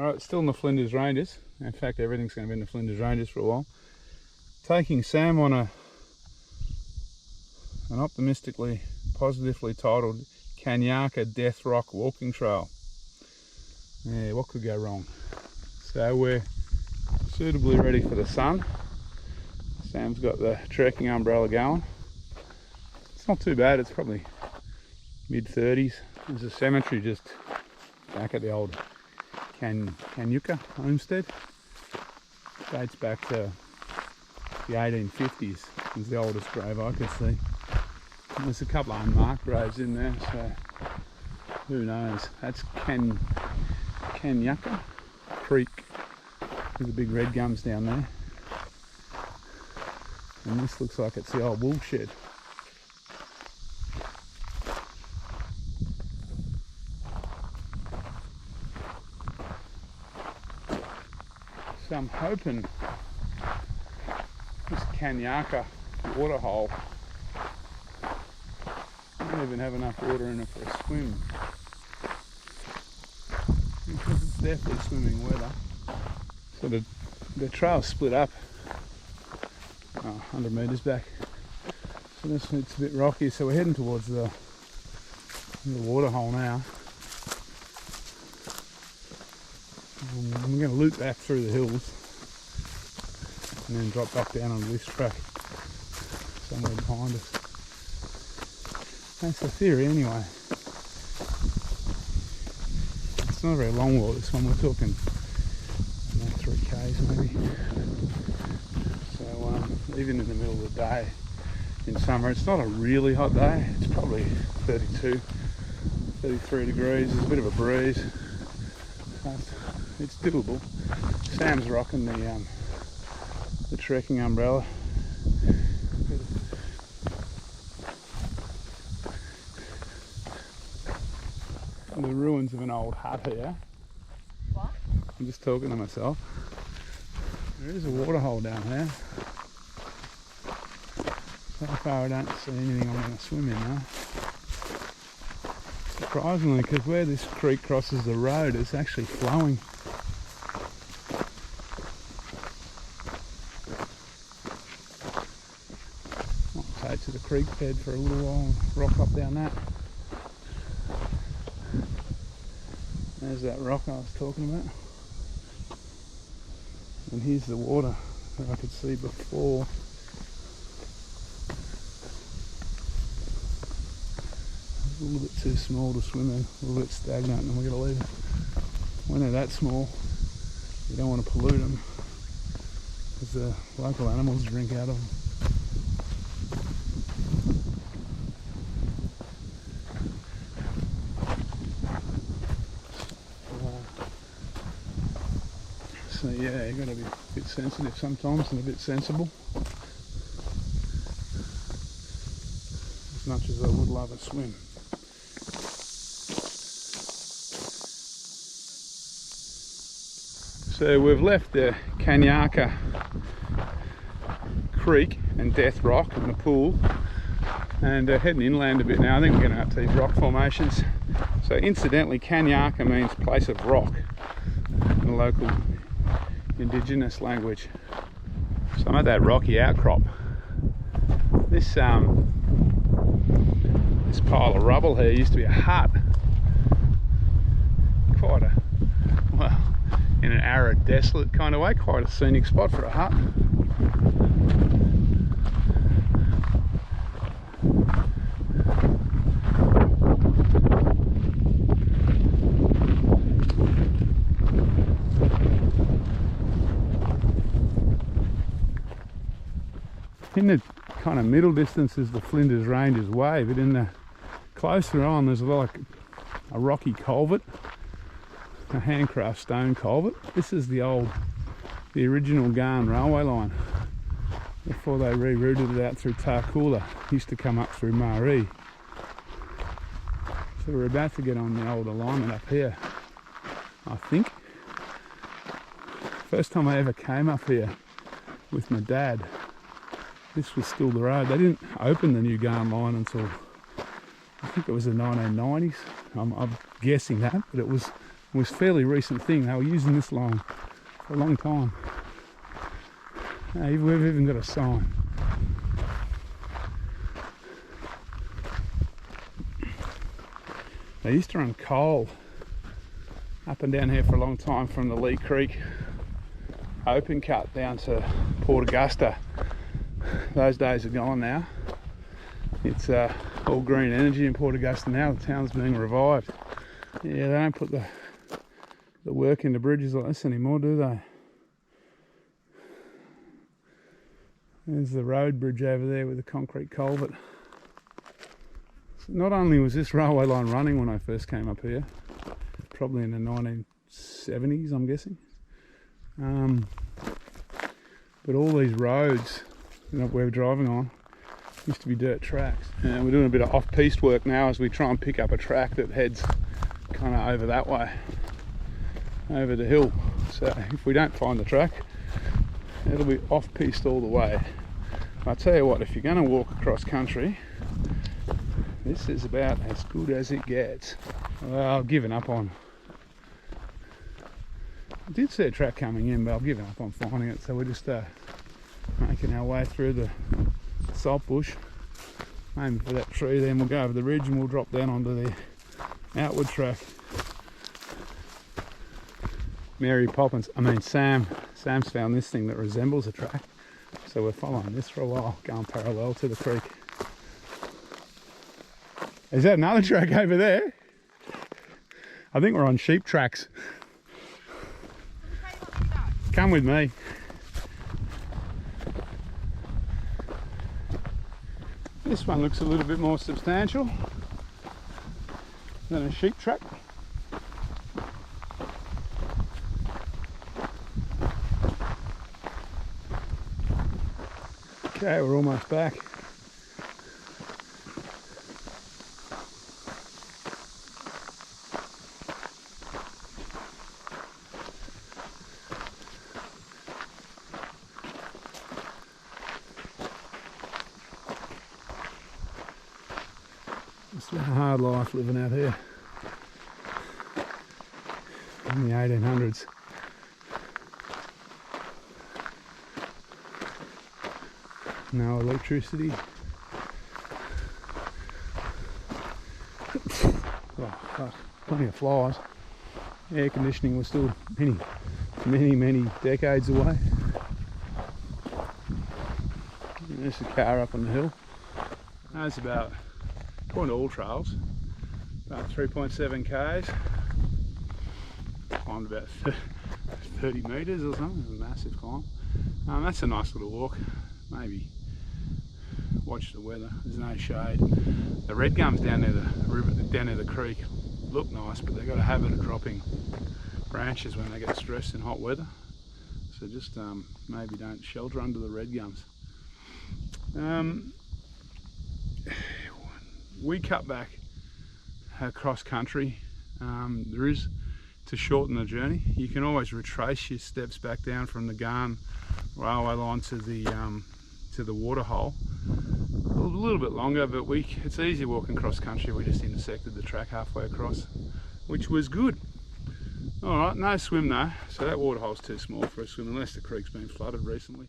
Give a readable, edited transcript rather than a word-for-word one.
Alright, still in the Flinders Ranges. In fact, everything's going to be in the Flinders Ranges for a while. Taking Sam on an optimistically, positively titled Kanyaka Death Rock walking trail. Yeah, what could go wrong? So we're suitably ready for the sun. Sam's got the trekking umbrella going. It's not too bad, it's probably mid-30s. There's a cemetery just back at the old Kanyuka homestead. Dates back to the 1850s. It's the oldest grave I could see. And there's a couple of unmarked graves in there, so who knows. That's Kanyuka Creek. There's the big red gums down there. And this looks like it's the old wool shed. So I'm hoping this Kanyaka waterhole won't even have enough water in it for a swim. Because it's definitely swimming weather. So the trail's split up 100 metres back. So it's a bit rocky, so we're heading towards the waterhole now. I'm going to loop back through the hills and then drop back down onto this track somewhere behind us. That's the theory anyway. It's not a very long walk, this one. We're talking 3 k's maybe. So even in the middle of the day in summer, it's not a really hot day. It's probably 32, 33 degrees. There's a bit of a breeze. So it's doable. Sam's rocking the trekking umbrella. The ruins of an old hut here. What? I'm just talking to myself. There is a waterhole down here. So far I don't see anything I'm going to swim in now. Surprisingly, because where this creek crosses the road, it's actually flowing. Might take to the creek bed for a little while and rock up down that. There's that rock I was talking about. And here's the water that I could see before. It's a little bit too small to swim in, a little bit stagnant, and we're going to leave it. When they're that small, you don't want to pollute them, because the local animals drink out of them. So yeah, you've got to be a bit sensitive sometimes and a bit sensible. As much as I would love a swim. So we've left the Kanyaka Creek and Death Rock and the pool, and heading inland a bit now. I think we're going out to these rock formations. So incidentally, Kanyaka means place of rock in the local indigenous language. So I'm at that rocky outcrop. This pile of rubble here used to be a hut. Quite a, well, in an arid, desolate kind of way, quite a scenic spot for a hut. In the kind of middle distance is the Flinders Ranges way, but in the closer on there's like a rocky culvert, a handcraft stone culvert. This is the original Goin railway line before they rerouted it out through Tarcoola. It used to come up through Maree. So we're about to get on the old alignment up here, I think. First time I ever came up here with my dad, this was still the road. They didn't open the new Goin line until, I think it was the 1990s. I'm guessing that, but it was was a fairly recent thing. They were using this line for a long time. We've even got a sign. They used to run coal up and down here for a long time from the Lee Creek open cut down to Port Augusta. Those days are gone now. It's all green energy in Port Augusta now. The town's being revived. Yeah, they don't put the work into bridges like this anymore, do they? There's the road bridge over there with the concrete culvert. So not only was this railway line running when I first came up here, probably in the 1970s, I'm guessing, but all these roads that we're driving on used to be dirt tracks. And we're doing a bit of off-piste work now as we try and pick up a track that heads kind of over that way, over the hill. So if we don't find the track, it'll be off-piste all the way. I'll tell you what, if you're going to walk across country, this is about as good as it gets. Well, I've given up on. I did see a track coming in, but I've given up on finding it. So we're just making our way through the salt bush, aiming for that tree. Then we'll go over the ridge and we'll drop down onto the outward track. Sam's found this thing that resembles a track, so we're following this for a while, going parallel to the creek. Is that another track over there? I think we're on sheep tracks. Come with me. This one looks a little bit more substantial than a sheep track. Okay, we're almost back. It's been a hard life living out here in the 1800s. No electricity. Oh, fuck. Plenty of flies. Air conditioning was still many decades away. There's a car up on the hill. That's about, according to all trails, about 3.7 k's. Climbed about 30 metres or something. It was a massive climb. That's a nice little walk. Maybe watch the weather. There's no shade. The red gums down near the river, down near the creek, look nice, but they've got a habit of dropping branches when they get stressed in hot weather. So just maybe don't shelter under the red gums. We cut back across country. There is, to shorten the journey, you can always retrace your steps back down from the Goin railway line to the waterhole. A little bit longer, but it's easy walking cross country. We just intersected the track halfway across, which was good. All right, no swim though, so that waterhole's too small for a swim unless the creek's been flooded recently.